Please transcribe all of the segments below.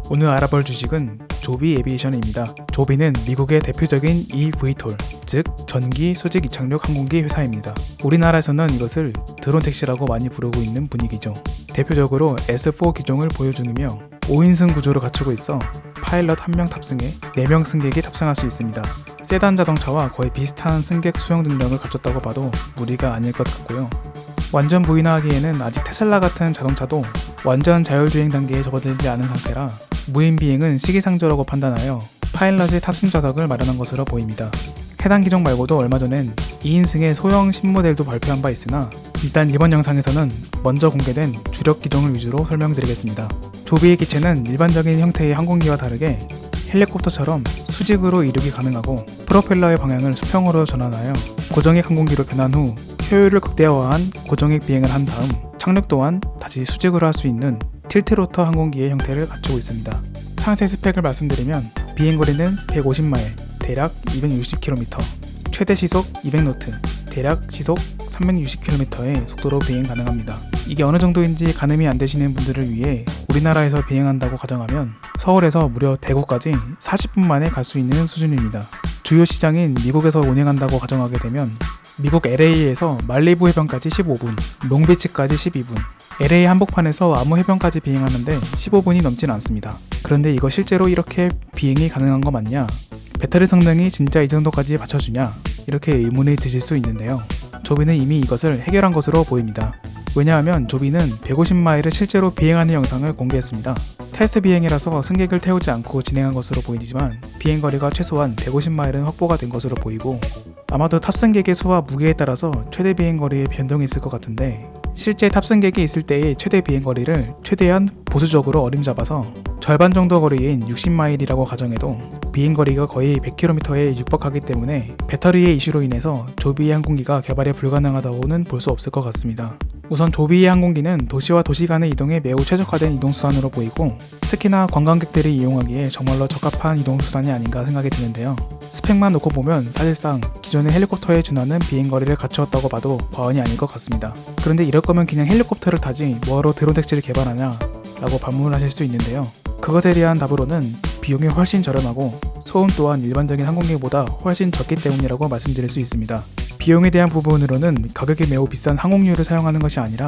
오늘 알아볼 주식은 조비 에비에이션입니다. 조비는 미국의 대표적인 eVTOL, 즉 전기 수직 이착륙 항공기 회사입니다. 우리나라에서는 이것을 드론 택시라고 많이 부르고 있는 분위기죠. 대표적으로 S4 기종을 보유 중이며 5인승 구조를 갖추고 있어 파일럿 1명 탑승에 4명 승객이 탑승할 수 있습니다. 세단 자동차와 거의 비슷한 승객 수용 능력을 갖췄다고 봐도 무리가 아닐 것 같고요. 완전 부인하기에는 아직 테슬라 같은 자동차도 완전 자율주행 단계에 접어들지 않은 상태라 무인 비행은 시기상조라고 판단하여 파일럿의 탑승 좌석을 마련한 것으로 보입니다. 해당 기종 말고도 얼마 전엔 2인승의 소형 신모델도 발표한 바 있으나 일단 이번 영상에서는 먼저 공개된 주력 기종을 위주로 설명드리겠습니다. 조비의 기체는 일반적인 형태의 항공기와 다르게 헬리콥터처럼 수직으로 이륙이 가능하고 프로펠러의 방향을 수평으로 전환하여 고정액 항공기로 변한 후 효율을 극대화한 고정액 비행을 한 다음 착륙 또한 다시 수직으로 할 수 있는 틸트로터 항공기의 형태를 갖추고 있습니다. 상세 스펙을 말씀드리면 비행거리는 150마일, 대략 260km, 최대 시속 200노트, 대략 시속 360km의 속도로 비행 가능합니다. 이게 어느 정도인지 가늠이 안 되시는 분들을 위해 우리나라에서 비행한다고 가정하면 서울에서 무려 대구까지 40분 만에 갈 수 있는 수준입니다. 주요 시장인 미국에서 운행한다고 가정하게 되면 미국 LA에서 말리부 해변까지 15분, 롱비치까지 12분, LA 한복판에서 아무 해변까지 비행하는데 15분이 넘진 않습니다. 그런데 이거 실제로 이렇게 비행이 가능한 거 맞냐? 배터리 성능이 진짜 이 정도까지 받쳐주냐? 이렇게 의문이 드실 수 있는데요. 조비는 이미 이것을 해결한 것으로 보입니다. 왜냐하면 조비는 150마일을 실제로 비행하는 영상을 공개했습니다. 테스트 비행이라서 승객을 태우지 않고 진행한 것으로 보이지만 비행거리가 최소한 150마일은 확보가 된 것으로 보이고 아마도 탑승객의 수와 무게에 따라서 최대 비행거리에 변동이 있을 것 같은데 실제 탑승객이 있을 때의 최대 비행거리를 최대한 보수적으로 어림잡아서 절반 정도 거리인 60마일이라고 가정해도 비행거리가 거의 100km에 육박하기 때문에 배터리의 이슈로 인해서 조비의 항공기가 개발이 불가능하다고는 볼 수 없을 것 같습니다. 우선 조비의 항공기는 도시와 도시 간의 이동에 매우 최적화된 이동수단으로 보이고 특히나 관광객들이 이용하기에 정말로 적합한 이동수단이 아닌가 생각이 드는데요. 스펙만 놓고 보면 사실상 기존의 헬리콥터에 준하는 비행거리를 갖추었다고 봐도 과언이 아닐 것 같습니다. 그런데 이럴 거면 그냥 헬리콥터를 타지 뭐하러 드론 택시를 개발하냐 라고 반문하실 수 있는데요. 그것에 대한 답으로는 비용이 훨씬 저렴하고 소음 또한 일반적인 항공기보다 훨씬 적기 때문이라고 말씀드릴 수 있습니다. 비용에 대한 부분으로는 가격이 매우 비싼 항공유를 사용하는 것이 아니라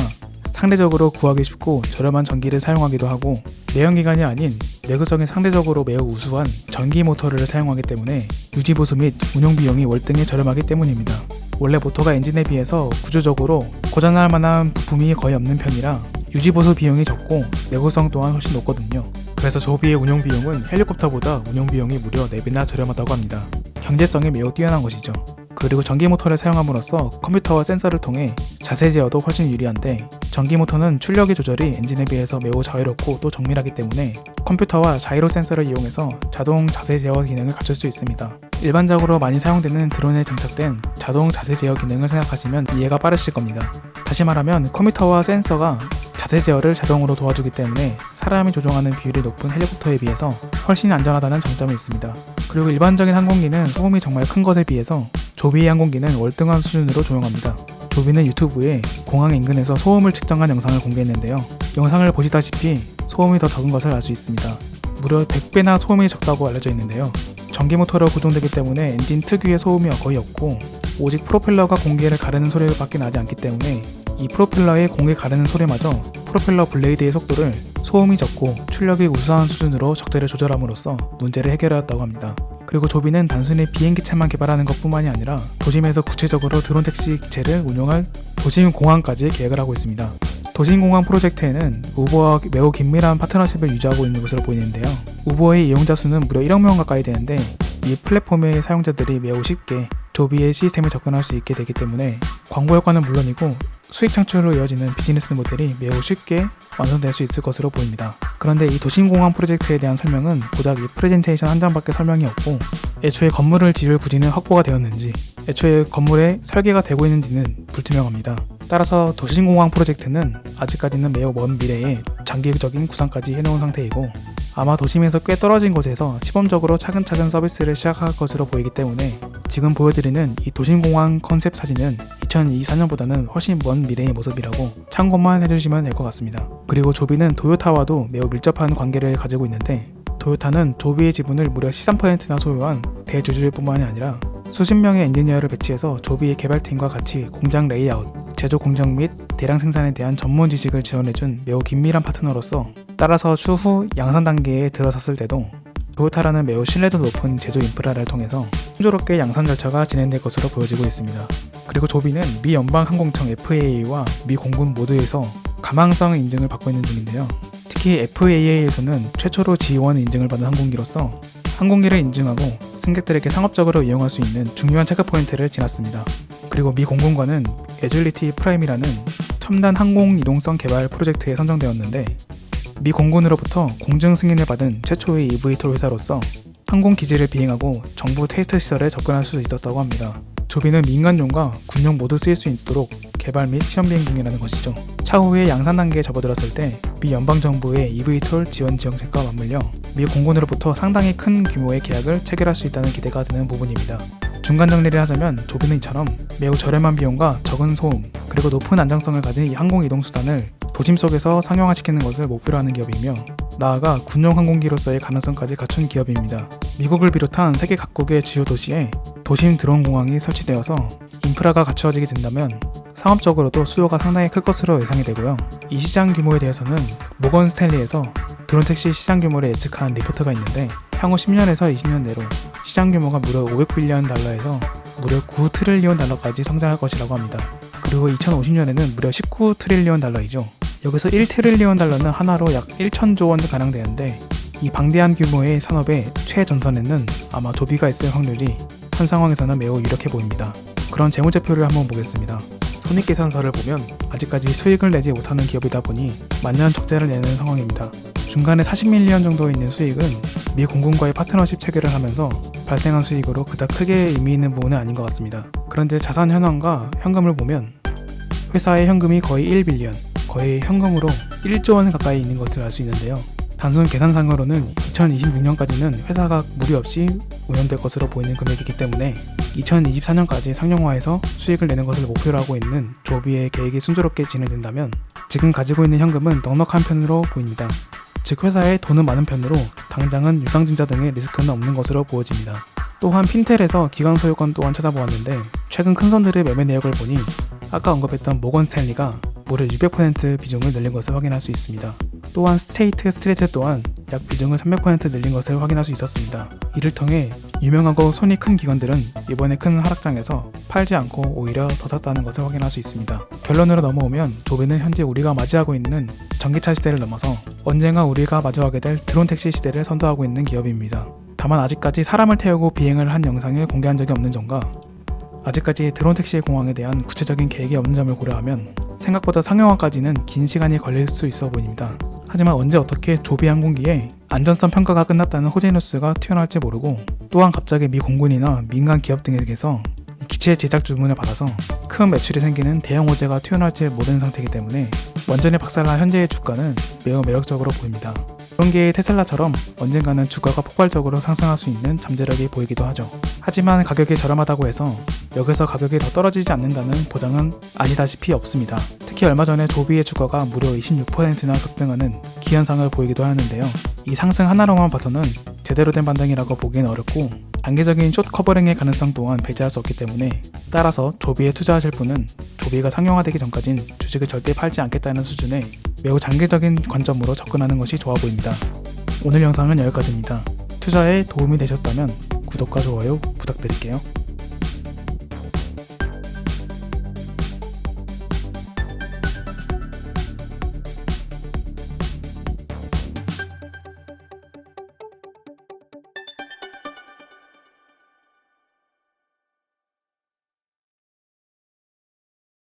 상대적으로 구하기 쉽고 저렴한 전기를 사용하기도 하고 내연기관이 아닌 내구성이 상대적으로 매우 우수한 전기 모터를 사용하기 때문에 유지보수 및 운용 비용이 월등히 저렴하기 때문입니다. 원래 모터가 엔진에 비해서 구조적으로 고장날 만한 부품이 거의 없는 편이라 유지보수 비용이 적고 내구성 또한 훨씬 높거든요. 그래서 조비의 운용 비용은 헬리콥터보다 운용 비용이 무려 4배나 저렴하다고 합니다. 경제성이 매우 뛰어난 것이죠. 그리고 전기 모터를 사용함으로써 컴퓨터와 센서를 통해 자세 제어도 훨씬 유리한데 전기 모터는 출력의 조절이 엔진에 비해서 매우 자유롭고 또 정밀하기 때문에 컴퓨터와 자이로 센서를 이용해서 자동 자세 제어 기능을 갖출 수 있습니다. 일반적으로 많이 사용되는 드론에 장착된 자동 자세 제어 기능을 생각하시면 이해가 빠르실 겁니다. 다시 말하면 컴퓨터와 센서가 자세 제어를 자동으로 도와주기 때문에 사람이 조종하는 비율이 높은 헬리콥터에 비해서 훨씬 안전하다는 장점이 있습니다. 그리고 일반적인 항공기는 소음이 정말 큰 것에 비해서 조비의 항공기는 월등한 수준으로 조용합니다. 조비는 유튜브에 공항 인근에서 소음을 측정한 영상을 공개했는데요. 영상을 보시다시피 소음이 더 적은 것을 알 수 있습니다. 무려 100배나 소음이 적다고 알려져 있는데요. 전기 모터로 구동되기 때문에 엔진 특유의 소음이 거의 없고 오직 프로펠러가 공기를 가르는 소리밖에 나지 않기 때문에 이 프로펠러의 공기 가르는 소리마저 프로펠러 블레이드의 속도를 소음이 적고 출력이 우수한 수준으로 적재를 조절함으로써 문제를 해결하였다고 합니다. 그리고 조비는 단순히 비행기체만 개발하는 것뿐만이 아니라 도심에서 구체적으로 드론 택시 기체를 운용할 도심공항까지 계획을 하고 있습니다. 도심공항 프로젝트에는 우버와 매우 긴밀한 파트너십을 유지하고 있는 것으로 보이는데요. 우버의 이용자 수는 무려 1억 명 가까이 되는데 이 플랫폼의 사용자들이 매우 쉽게 조비의 시스템에 접근할 수 있게 되기 때문에 광고 효과는 물론이고 수익 창출로 이어지는 비즈니스 모델이 매우 쉽게 완성될 수 있을 것으로 보입니다. 그런데 이 도심공항 프로젝트에 대한 설명은 고작 이 프레젠테이션 한 장밖에 설명이 없고 애초에 건물을 지을 부지는 확보가 되었는지 애초에 건물에 설계가 되고 있는지는 불투명합니다. 따라서 도심공항 프로젝트는 아직까지는 매우 먼 미래에 장기적인 구상까지 해놓은 상태이고 아마 도심에서 꽤 떨어진 곳에서 시범적으로 차근차근 서비스를 시작할 것으로 보이기 때문에 지금 보여드리는 이 도심공항 컨셉 사진은 2024년보다는 훨씬 먼 미래의 모습이라고 참고만 해주시면 될 것 같습니다. 그리고 조비는 도요타와도 매우 밀접한 관계를 가지고 있는데, 도요타는 조비의 지분을 무려 13%나 소유한 대주주일 뿐만이 아니라 수십 명의 엔지니어를 배치해서 조비의 개발팀과 같이 공장 레이아웃, 제조 공정 및 대량 생산에 대한 전문 지식을 지원해준 매우 긴밀한 파트너로서, 따라서 추후 양산 단계에 들어섰을 때도 도요타라는 매우 신뢰도 높은 제조 인프라를 통해서 순조롭게 양산 절차가 진행될 것으로 보여지고 있습니다. 그리고 조비는 미 연방항공청 FAA와 미 공군 모두에서 가망성 인증을 받고 있는 중인데요. 특히 FAA에서는 최초로 G1 인증을 받은 항공기로서 항공기를 인증하고 승객들에게 상업적으로 이용할 수 있는 중요한 체크 포인트를 지났습니다. 그리고 미 공군과는 애줄리티 프라임이라는 첨단 항공 이동성 개발 프로젝트에 선정되었는데, 미 공군으로부터 공증 승인을 받은 최초의 eVTOL 회사로서 항공 기지를 비행하고 정부 테스트 시설에 접근할 수 있었다고 합니다. 조비는 민간용과 군용 모두 쓰일 수 있도록 개발 및 시험 비행 중이라는 것이죠. 차후에 양산 단계에 접어들었을 때 미 연방정부의 eVTOL 지원 지원책과 맞물려 미 공군으로부터 상당히 큰 규모의 계약을 체결할 수 있다는 기대가 드는 부분입니다. 중간 정리를 하자면 조비는 이처럼 매우 저렴한 비용과 적은 소음, 그리고 높은 안정성을 가진 이 항공 이동 수단을 도심 속에서 상용화시키는 것을 목표로 하는 기업이며, 나아가 군용 항공기로서의 가능성까지 갖춘 기업입니다. 미국을 비롯한 세계 각국의 주요 도시에 도심 드론 공항이 설치되어서 인프라가 갖추어지게 된다면 상업적으로도 수요가 상당히 클 것으로 예상이 되고요. 이 시장 규모에 대해서는 모건 스탠리에서 드론 택시 시장 규모를 예측한 리포트가 있는데, 향후 10년에서 20년 내로 시장 규모가 무려 500빌리언 달러에서 무려 9트릴리온 달러까지 성장할 것이라고 합니다. 그리고 2050년에는 무려 19트릴리온 달러이죠. 여기서 1트릴리온 달러는 하나로 약 1,000조 원 가량 되는데, 이 방대한 규모의 산업의 최전선에는 아마 조비가 있을 확률이 현 상황에서는 매우 유력해 보입니다. 그런 재무제표를 한번 보겠습니다. 손익계산서를 보면 아직까지 수익을 내지 못하는 기업이다 보니 만년 적자를 내는 상황입니다. 중간에 40밀리언 정도 있는 수익은 미 공군과의 파트너십 체결을 하면서 발생한 수익으로 그닥 크게 의미 있는 부분은 아닌 것 같습니다. 그런데 자산 현황과 현금을 보면 회사의 현금이 거의 1빌리언, 거의 현금으로 1조 원 가까이 있는 것을 알 수 있는데요. 단순 계산상으로는 2026년까지는 회사가 무리 없이 운영될 것으로 보이는 금액이기 때문에 2024년까지 상용화해서 수익을 내는 것을 목표로 하고 있는 조비의 계획이 순조롭게 진행된다면 지금 가지고 있는 현금은 넉넉한 편으로 보입니다. 즉 회사에 돈은 많은 편으로 당장은 유상증자 등의 리스크는 없는 것으로 보여집니다. 또한 핀텔에서 기관 소유권 또한 찾아보았는데, 최근 큰 손들의 매매 내역을 보니 아까 언급했던 모건 스탠리가 무려 600% 비중을 늘린 것을 확인할 수 있습니다. 또한 스테이트 스트리트 또한 약 비중을 300% 늘린 것을 확인할 수 있었습니다. 이를 통해 유명하고 손이 큰 기관들은 이번에 큰 하락장에서 팔지 않고 오히려 더 샀다는 것을 확인할 수 있습니다. 결론으로 넘어오면 조비는 현재 우리가 맞이하고 있는 전기차 시대를 넘어서 언젠가 우리가 마주하게 될 드론 택시 시대를 선도하고 있는 기업입니다. 다만 아직까지 사람을 태우고 비행을 한 영상을 공개한 적이 없는 점과 아직까지 드론 택시 공항에 대한 구체적인 계획이 없는 점을 고려하면 생각보다 상용화까지는 긴 시간이 걸릴 수 있어 보입니다. 하지만 언제 어떻게 조비 항공기에 안전성 평가가 끝났다는 호재 뉴스가 튀어나올지 모르고, 또한 갑자기 미 공군이나 민간 기업 등에게서 기체 제작 주문을 받아서 큰 매출이 생기는 대형 호재가 튀어나올지 모르는 상태이기 때문에 완전히 박살난 현재의 주가는 매우 매력적으로 보입니다. 그런 게 테슬라처럼 언젠가는 주가가 폭발적으로 상승할 수 있는 잠재력이 보이기도 하죠. 하지만 가격이 저렴하다고 해서 여기서 가격이 더 떨어지지 않는다는 보장은 아시다시피 없습니다. 특히 얼마 전에 조비의 주가가 무려 26%나 급등하는 기현상을 보이기도 하는데요. 이 상승 하나로만 봐서는 제대로 된 반등이라고 보기엔 어렵고, 단기적인 숏 커버링의 가능성 또한 배제할 수 없기 때문에, 따라서 조비에 투자하실 분은 조비가 상용화되기 전까진 주식을 절대 팔지 않겠다는 수준의 매우 장기적인 관점으로 접근하는 것이 좋아 보입니다. 오늘 영상은 여기까지입니다. 투자에 도움이 되셨다면 구독과 좋아요 부탁드릴게요.